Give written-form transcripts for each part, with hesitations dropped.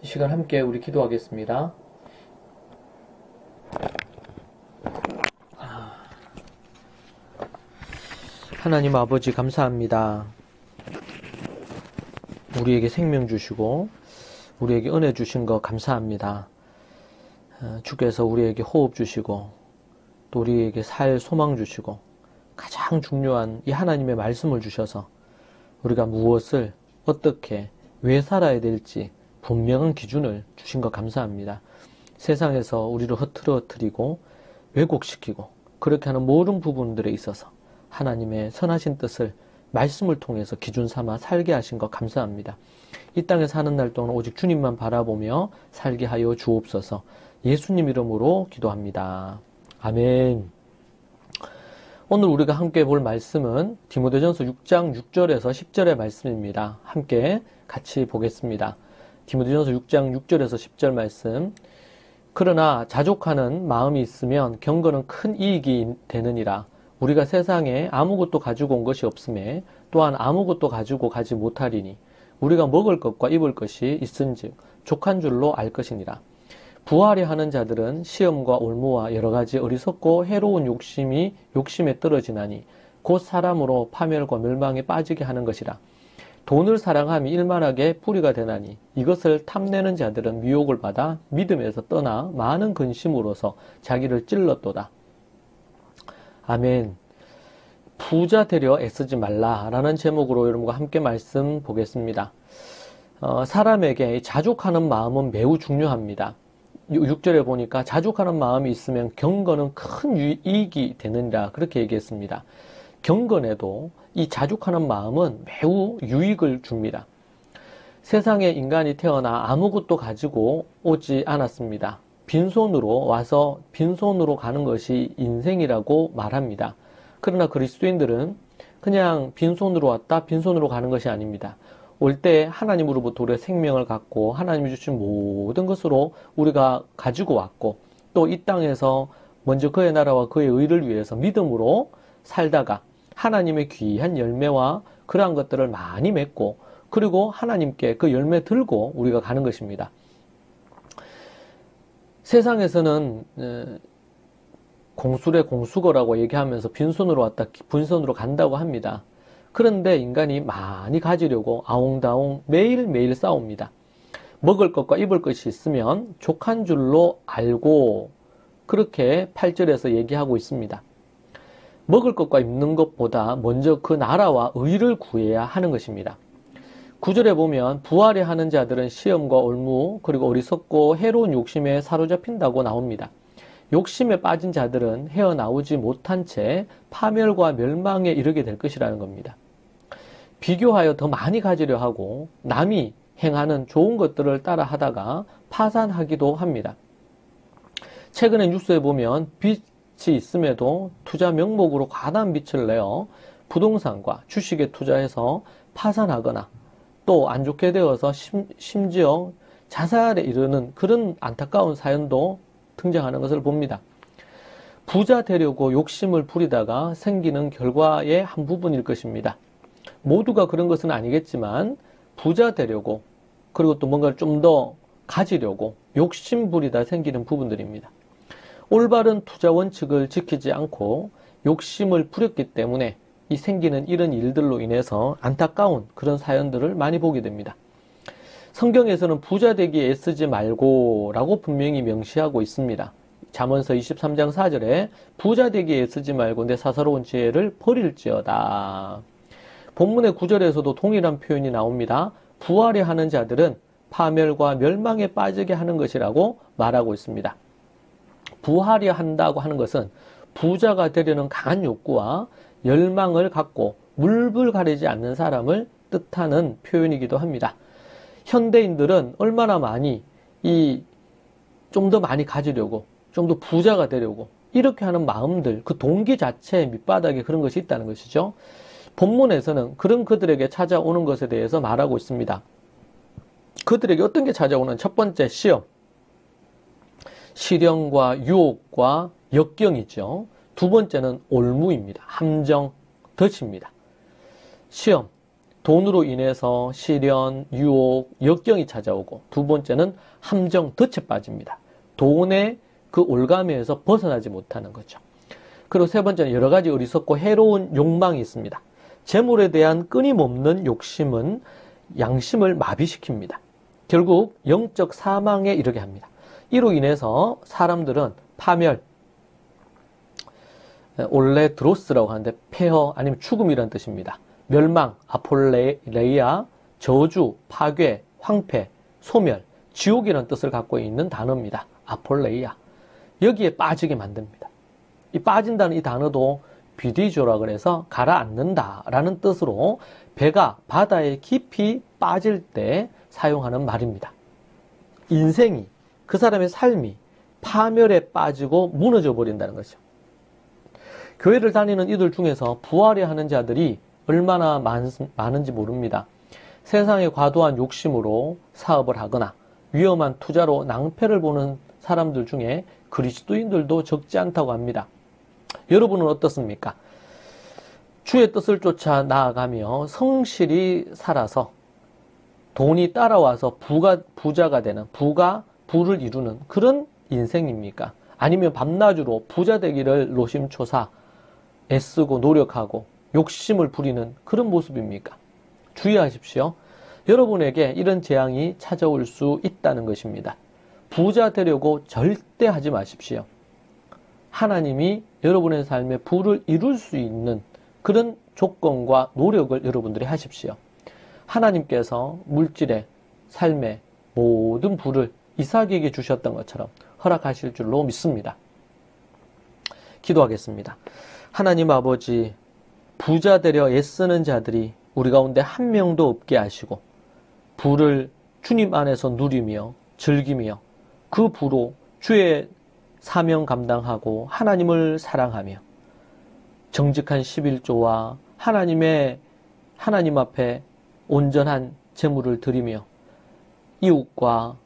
이 시간 함께 우리 기도하겠습니다. 하나님 아버지 감사합니다. 우리에게 생명 주시고 우리에게 은혜 주신 거 감사합니다. 주께서 우리에게 호흡 주시고 또 우리에게 살 소망 주시고 가장 중요한 이 하나님의 말씀을 주셔서 우리가 무엇을 어떻게 왜 살아야 될지 분명한 기준을 주신 거 감사합니다. 세상에서 우리를 흐트러뜨리고 왜곡시키고 그렇게 하는 모든 부분들에 있어서 하나님의 선하신 뜻을 말씀을 통해서 기준 삼아 살게 하신 것 감사합니다. 이 땅에 사는 날 동안 오직 주님만 바라보며 살게 하여 주옵소서. 예수님 이름으로 기도합니다. 아멘. 오늘 우리가 함께 볼 말씀은 디모데전서 6장 6절에서 10절의 말씀입니다. 함께 같이 보겠습니다. 디모데전서 6장 6절에서 10절 말씀. 그러나 자족하는 마음이 있으면 경건은 큰 이익이 되느니라. 우리가 세상에 아무것도 가지고 온 것이 없음에 또한 아무것도 가지고 가지 못하리니 우리가 먹을 것과 입을 것이 있은즉 족한 줄로 알 것이니라. 부하려 하는 자들은 시험과 올무와 여러 가지 어리석고 해로운 욕심에 떨어지나니 곧 사람으로 파멸과 멸망에 빠지게 하는 것이라. 돈을 사랑함이 일만하게 뿌리가 되나니 이것을 탐내는 자들은 미혹을 받아 믿음에서 떠나 많은 근심으로서 자기를 찔렀도다. 아멘. 부자 되려 애쓰지 말라라는 제목으로 여러분과 함께 말씀 보겠습니다. 사람에게 자족하는 마음은 매우 중요합니다. 6절에 보니까 자족하는 마음이 있으면 경건은 큰 이익이 되느니라 그렇게 얘기했습니다. 경건에도 이 자족하는 마음은 매우 유익을 줍니다. 세상에 인간이 태어나 아무것도 가지고 오지 않았습니다. 빈손으로 와서 빈손으로 가는 것이 인생이라고 말합니다. 그러나 그리스도인들은 그냥 빈손으로 왔다 빈손으로 가는 것이 아닙니다. 올 때 하나님으로부터 우리의 생명을 갖고 하나님이 주신 모든 것으로 우리가 가지고 왔고 또 이 땅에서 먼저 그의 나라와 그의 의를 위해서 믿음으로 살다가 하나님의 귀한 열매와 그러한 것들을 많이 맺고 그리고 하나님께 그 열매 들고 우리가 가는 것입니다. 세상에서는 공수래 공수거라고 얘기하면서 빈손으로 왔다 빈손으로 간다고 합니다. 그런데 인간이 많이 가지려고 아웅다웅 매일매일 싸웁니다. 먹을 것과 입을 것이 있으면 족한 줄로 알고 그렇게 8절에서 얘기하고 있습니다. 먹을 것과 입는 것보다 먼저 그 나라와 의를 구해야 하는 것입니다. 9절에 보면 부하려 하는 자들은 시험과 올무 그리고 어리석고 해로운 욕심에 사로잡힌다고 나옵니다. 욕심에 빠진 자들은 헤어나오지 못한 채 파멸과 멸망에 이르게 될 것이라는 겁니다. 비교하여 더 많이 가지려 하고 남이 행하는 좋은 것들을 따라 하다가 파산하기도 합니다. 최근에 뉴스에 보면 빚이 있음에도 투자 명목으로 과다한 빚을 내어 부동산과 주식에 투자해서 파산하거나 또 안 좋게 되어서 심지어 자살에 이르는 그런 안타까운 사연도 등장하는 것을 봅니다. 부자 되려고 욕심을 부리다가 생기는 결과의 한 부분일 것입니다. 모두가 그런 것은 아니겠지만 부자 되려고 그리고 또 뭔가를 좀 더 가지려고 욕심 부리다 생기는 부분들입니다. 올바른 투자 원칙을 지키지 않고 욕심을 부렸기 때문에 이 생기는 이런 일들로 인해서 안타까운 그런 사연들을 많이 보게 됩니다. 성경에서는 부자 되기에 애쓰지 말고 라고 분명히 명시하고 있습니다. 잠언서 23장 4절에 부자 되기에 애쓰지 말고 내 사사로운 지혜를 버릴지어다. 본문의 9절에서도 동일한 표현이 나옵니다. 부하려 하는 자들은 파멸과 멸망에 빠지게 하는 것이라고 말하고 있습니다. 부하려 한다고 하는 것은 부자가 되려는 강한 욕구와 열망을 갖고 물불 가리지 않는 사람을 뜻하는 표현이기도 합니다. 현대인들은 얼마나 많이 좀 더 많이 가지려고 좀 더 부자가 되려고 이렇게 하는 마음들 그 동기 자체의 밑바닥에 그런 것이 있다는 것이죠. 본문에서는 그런 그들에게 찾아오는 것에 대해서 말하고 있습니다. 그들에게 어떤 게 찾아오는 첫 번째 시험, 시련과 유혹과 역경이죠. 두 번째는 올무입니다. 함정, 덫입니다. 시험, 돈으로 인해서 시련, 유혹, 역경이 찾아오고, 두 번째는 함정, 덫에 빠집니다. 돈의 그 올가매에서 벗어나지 못하는 거죠. 그리고 세 번째는 여러 가지 어리석고 해로운 욕망이 있습니다. 재물에 대한 끊임없는 욕심은 양심을 마비시킵니다. 결국 영적 사망에 이르게 합니다. 이로 인해서 사람들은 파멸, 올레드로스라고 하는데 폐허 아니면 죽음이라는 뜻입니다. 멸망, 아폴레이아, 저주, 파괴, 황폐, 소멸, 지옥이라는 뜻을 갖고 있는 단어입니다. 아폴레이아. 여기에 빠지게 만듭니다. 이 빠진다는 이 단어도 비디조라 그래서 가라앉는다 라는 뜻으로 배가 바다에 깊이 빠질 때 사용하는 말입니다. 인생이, 그 사람의 삶이 파멸에 빠지고 무너져 버린다는 거죠. 교회를 다니는 이들 중에서 부활해 하는 자들이 얼마나 많은지 모릅니다. 세상의 과도한 욕심으로 사업을 하거나 위험한 투자로 낭패를 보는 사람들 중에 그리스도인들도 적지 않다고 합니다. 여러분은 어떻습니까? 주의 뜻을 쫓아 나아가며 성실히 살아서 돈이 따라와서 부자가 되는, 부를 이루는 그런 인생입니까? 아니면 밤낮으로 부자 되기를 노심초사 애쓰고 노력하고 욕심을 부리는 그런 모습입니까? 주의하십시오. 여러분에게 이런 재앙이 찾아올 수 있다는 것입니다. 부자 되려고 절대 하지 마십시오. 하나님이 여러분의 삶에 부를 이룰 수 있는 그런 조건과 노력을 여러분들이 하십시오. 하나님께서 물질의 삶의 모든 부를 이삭에게 주셨던 것처럼 허락하실 줄로 믿습니다. 기도하겠습니다. 하나님 아버지, 부자 되려 애쓰는 자들이 우리 가운데 한 명도 없게 하시고 부를 주님 안에서 누리며 즐기며 그 부로 주의 사명 감당하고 하나님을 사랑하며 정직한 11조와 하나님 앞에 온전한 제물을 드리며 이웃과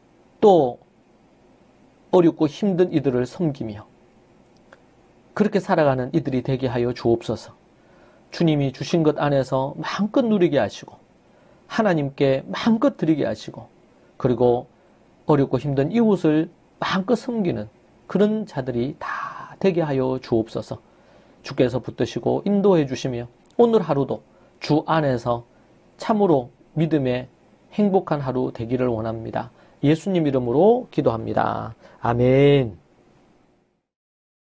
또 어렵고 힘든 이들을 섬기며 그렇게 살아가는 이들이 되게 하여 주옵소서. 주님이 주신 것 안에서 마음껏 누리게 하시고 하나님께 마음껏 드리게 하시고 그리고 어렵고 힘든 이웃을 마음껏 섬기는 그런 자들이 다 되게 하여 주옵소서. 주께서 붙드시고 인도해 주시며 오늘 하루도 주 안에서 참으로 믿음의 행복한 하루 되기를 원합니다. 예수님 이름으로 기도합니다. 아멘.